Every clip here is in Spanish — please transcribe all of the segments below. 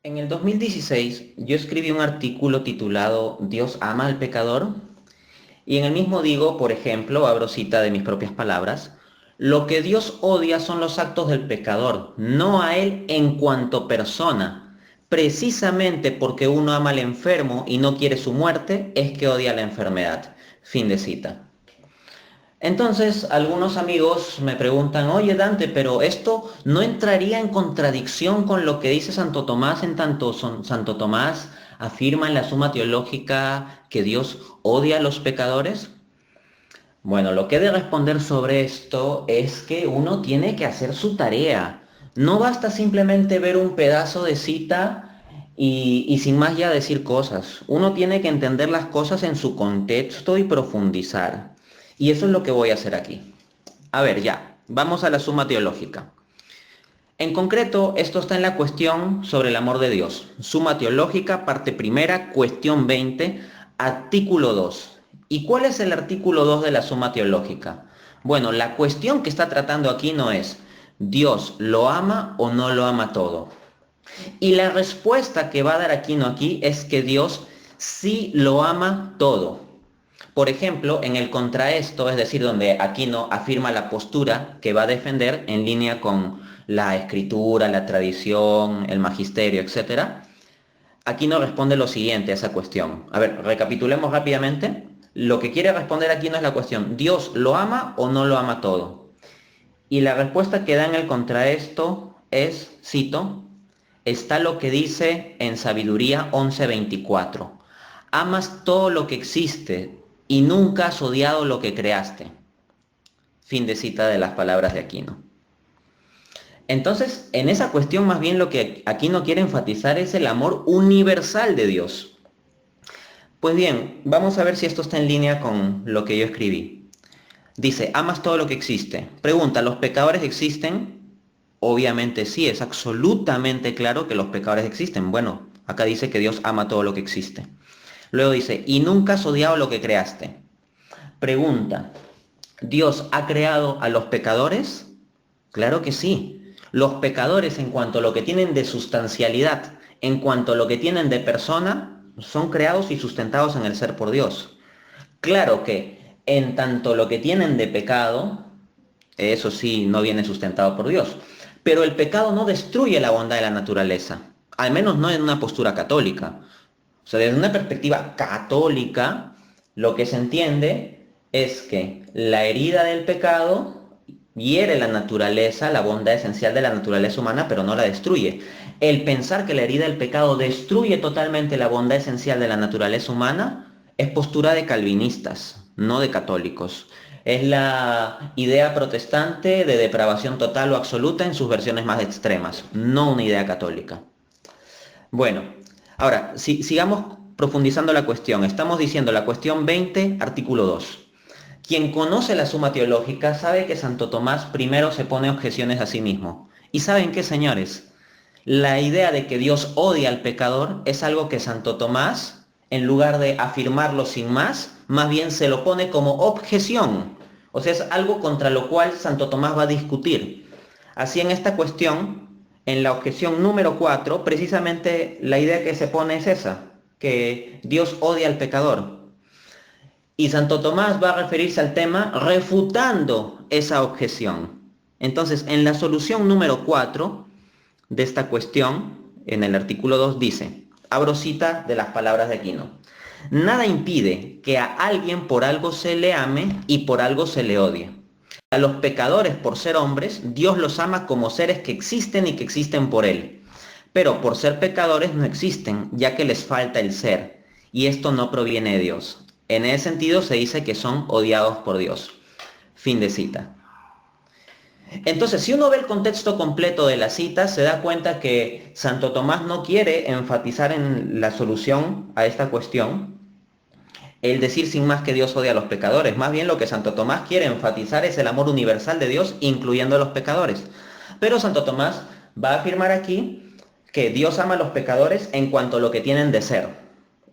En el 2016 yo escribí un artículo titulado ¿Dios ama al pecador? Y en el mismo digo, por ejemplo, abro cita de mis propias palabras, lo que Dios odia son los actos del pecador, no a él en cuanto persona. Precisamente porque uno ama al enfermo y no quiere su muerte, es que odia la enfermedad. Fin de cita. Entonces, algunos amigos me preguntan, oye Dante, pero esto no entraría en contradicción con lo que dice Santo Tomás en tanto Santo Tomás afirma en la Suma Teológica que Dios odia a los pecadores. Bueno, lo que he de responder sobre esto es que uno tiene que hacer su tarea. No basta simplemente ver un pedazo de cita y sin más ya decir cosas. Uno tiene que entender las cosas en su contexto y profundizar. Y eso es lo que voy a hacer aquí. A ver, ya, vamos a la Suma Teológica. En concreto, esto está en la cuestión sobre el amor de Dios. Suma Teológica, parte primera, cuestión 20, artículo 2. ¿Y cuál es el artículo 2 de la Suma Teológica? Bueno, la cuestión que está tratando aquí no es ¿Dios lo ama o no lo ama todo? Y la respuesta que va a dar Aquino aquí es que Dios sí lo ama todo. Por ejemplo, en el contraesto, es decir, donde Aquino afirma la postura que va a defender en línea con la escritura, la tradición, el magisterio, etc., Aquino responde lo siguiente a esa cuestión. A ver, recapitulemos rápidamente. Lo que quiere responder Aquino es la cuestión, ¿Dios lo ama o no lo ama todo? Y la respuesta que da en el contraesto es, cito, está lo que dice en Sabiduría 11:24. Amas todo lo que existe y nunca has odiado lo que creaste. Fin de cita de las palabras de Aquino. Entonces, en esa cuestión más bien lo que Aquino quiere enfatizar es el amor universal de Dios. Pues bien, vamos a ver si esto está en línea con lo que yo escribí. Dice, amas todo lo que existe. Pregunta, ¿los pecadores existen? Obviamente sí, es absolutamente claro que los pecadores existen. Bueno, acá dice que Dios ama todo lo que existe. Luego dice, y nunca has odiado lo que creaste. Pregunta, ¿Dios ha creado a los pecadores? Claro que sí. Los pecadores en cuanto a lo que tienen de sustancialidad, en cuanto a lo que tienen de persona, son creados y sustentados en el ser por Dios. Claro que en tanto lo que tienen de pecado, eso sí, no viene sustentado por Dios. Pero el pecado no destruye la bondad de la naturaleza, al menos no en una postura católica. O sea, desde una perspectiva católica, lo que se entiende es que la herida del pecado hiere la naturaleza, la bondad esencial de la naturaleza humana, pero no la destruye. El pensar que la herida del pecado destruye totalmente la bondad esencial de la naturaleza humana es postura de calvinistas, no de católicos. Es la idea protestante de depravación total o absoluta en sus versiones más extremas, no una idea católica. Bueno, ahora, si, sigamos profundizando la cuestión. Estamos diciendo la cuestión 20, artículo 2. Quien conoce la Suma Teológica sabe que Santo Tomás primero se pone objeciones a sí mismo. ¿Y saben qué, señores? La idea de que Dios odia al pecador es algo que Santo Tomás, en lugar de afirmarlo sin más bien se lo pone como objeción. O sea, es algo contra lo cual Santo Tomás va a discutir. Así en esta cuestión, en la objeción número 4, precisamente la idea que se pone es esa, que Dios odia al pecador. Y Santo Tomás va a referirse al tema refutando esa objeción. Entonces, en la solución número 4 de esta cuestión, en el artículo 2 dice, abro cita de las palabras de Aquino, nada impide que a alguien por algo se le ame y por algo se le odie. A los pecadores por ser hombres, Dios los ama como seres que existen y que existen por Él. Pero por ser pecadores no existen, ya que les falta el ser, y esto no proviene de Dios. En ese sentido se dice que son odiados por Dios. Fin de cita. Entonces, si uno ve el contexto completo de la cita, se da cuenta que Santo Tomás no quiere enfatizar en la solución a esta cuestión el decir sin más que Dios odia a los pecadores. Más bien lo que Santo Tomás quiere enfatizar es el amor universal de Dios, incluyendo a los pecadores. Pero Santo Tomás va a afirmar aquí que Dios ama a los pecadores en cuanto a lo que tienen de ser.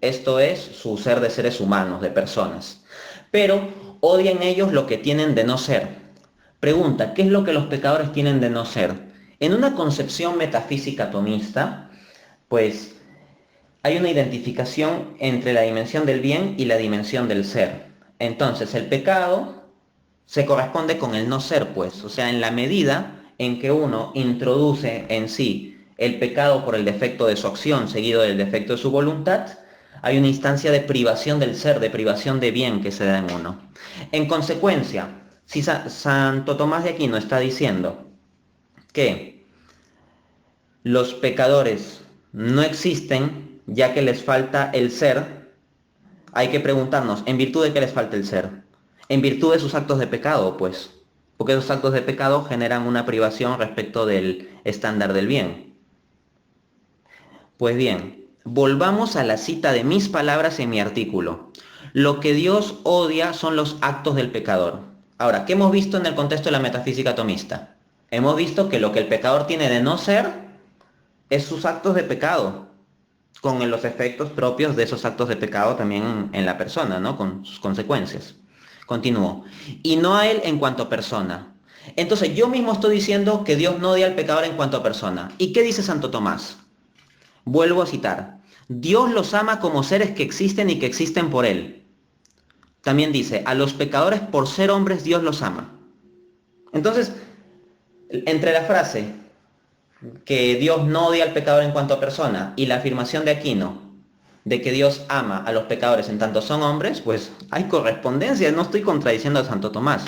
Esto es su ser de seres humanos, de personas. Pero odia en ellos lo que tienen de no ser. Pregunta, ¿qué es lo que los pecadores tienen de no ser? En una concepción metafísica tomista, Pues hay una identificación entre la dimensión del bien y la dimensión del ser. Entonces, el pecado se corresponde con el no ser, pues. O sea, en la medida en que uno introduce en sí el pecado por el defecto de su acción, seguido del defecto de su voluntad, hay una instancia de privación del ser, de privación de bien que se da en uno. En consecuencia, si Santo Tomás de Aquino está diciendo que los pecadores no existen ya que les falta el ser, hay que preguntarnos, ¿en virtud de qué les falta el ser? En virtud de sus actos de pecado, pues. Porque esos actos de pecado generan una privación respecto del estándar del bien. Pues bien, volvamos a la cita de mis palabras en mi artículo. Lo que Dios odia son los actos del pecador. Ahora, ¿qué hemos visto en el contexto de la metafísica atomista? Hemos visto que lo que el pecador tiene de no ser es sus actos de pecado, con los efectos propios de esos actos de pecado también en la persona, ¿no? Con sus consecuencias. Continúo. Y no a él en cuanto a persona. Entonces yo mismo estoy diciendo que Dios no odia al pecador en cuanto a persona. ¿Y qué dice Santo Tomás? Vuelvo a citar. Dios los ama como seres que existen y que existen por él. También dice, a los pecadores por ser hombres Dios los ama. Entonces, entre la frase que Dios no odia al pecador en cuanto a persona y la afirmación de Aquino de que Dios ama a los pecadores en tanto son hombres, pues hay correspondencia, no estoy contradiciendo a Santo Tomás.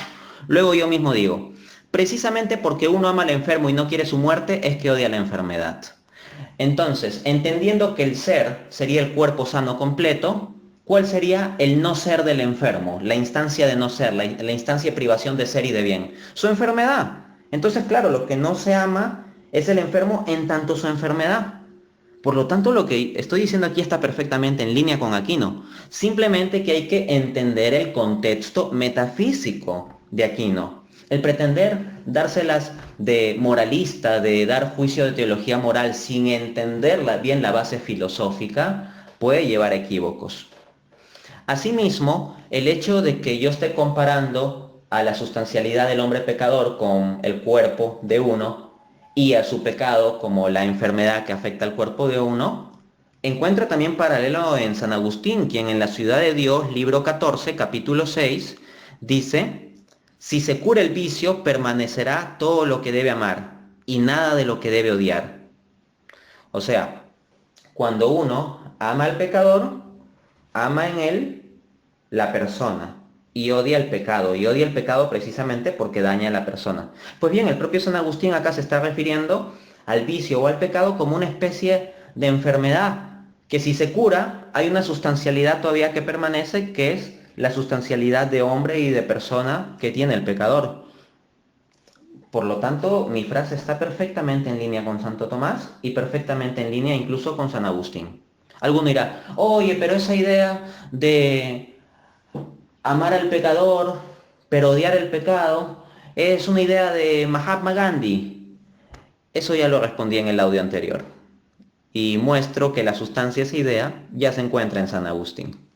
Luego yo mismo digo, precisamente porque uno ama al enfermo y no quiere su muerte es que odia la enfermedad. Entonces, entendiendo que el ser sería el cuerpo sano completo, ¿cuál sería el no ser del enfermo? La instancia de no ser, la instancia de privación de ser y de bien. Su enfermedad. Entonces, claro, lo que no se ama es el enfermo en tanto su enfermedad. Por lo tanto, lo que estoy diciendo aquí está perfectamente en línea con Aquino. Simplemente que hay que entender el contexto metafísico de Aquino. El pretender dárselas de moralista, de dar juicio de teología moral sin entender bien la base filosófica, puede llevar a equívocos. Asimismo, el hecho de que yo esté comparando a la sustancialidad del hombre pecador con el cuerpo de uno y a su pecado como la enfermedad que afecta al cuerpo de uno, encuentra también paralelo en San Agustín, quien en La Ciudad de Dios, libro 14, capítulo 6, dice, si se cura el vicio, permanecerá todo lo que debe amar y nada de lo que debe odiar. O sea, cuando uno ama al pecador, ama en él la persona y odia el pecado precisamente porque daña a la persona. Pues bien, el propio San Agustín acá se está refiriendo al vicio o al pecado como una especie de enfermedad, que si se cura, hay una sustancialidad todavía que permanece, que es la sustancialidad de hombre y de persona que tiene el pecador. Por lo tanto, mi frase está perfectamente en línea con Santo Tomás y perfectamente en línea incluso con San Agustín. Alguno dirá, oye, pero esa idea de amar al pecador, pero odiar el pecado, es una idea de Mahatma Gandhi. Eso ya lo respondí en el audio anterior. Y muestro que la sustancia de esa idea ya se encuentra en San Agustín.